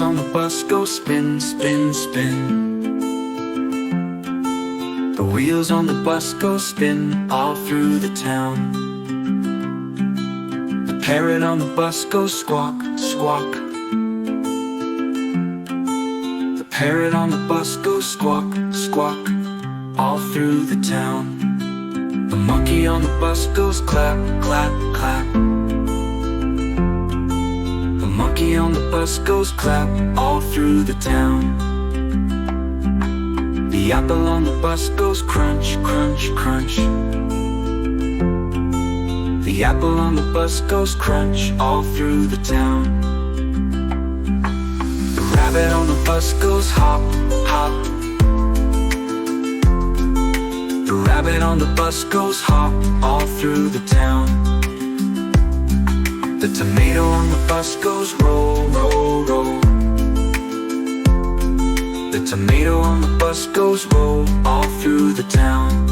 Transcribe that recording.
on the bus go spin, spin, spin. The wheels on the bus go spin all through the town. The parrot on the bus goes squawk, squawk. The parrot on the bus goes squawk, squawk all through the town. The monkey on the bus goes clap, clap, clap. The monkey on the bus goes clap all through the town. The apple on the bus goes crunch, crunch, crunch. The apple on the bus goes crunch all through the town. The rabbit on the bus goes hop, hop. The rabbit on the bus goes hop all through the town. The tomato on the bus goes roll, roll, roll. The tomato on the bus goes roll all through the town.